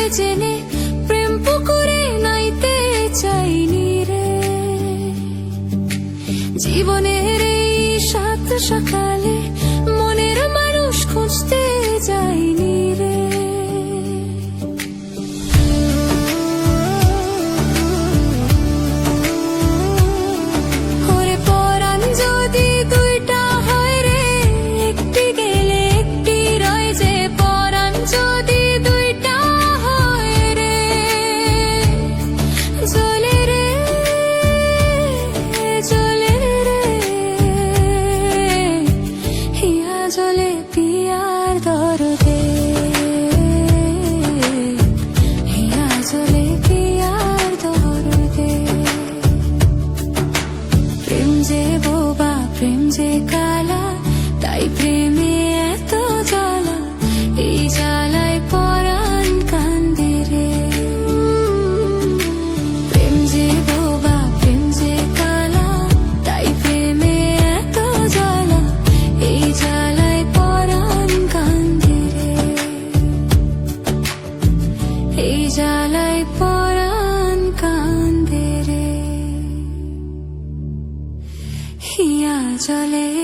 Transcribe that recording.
জেনে প্রেম পুকুরে নাইতে চাইনি রে। জীবনের এই সাত সকালে মনের মানুষ খুঁজতে যাইনি রে। জলে পিয়ার দরদে, হিয়া জলে পিয়ার দরদে। প্রেম যে বোবা প্রেম যে কালা, তাই প্রেমে এত জ্বালা, এই জ্বালায় পরাণ কান্দে রে। প্রেম যে বোবা প্রেম যে কালা, তাই প্রেমে এত জ্বালা, এই জ্বালায় পরাণ কান্দে রে। এই জ্বালায় পরাণ কান্দে রে। হিয়া জলে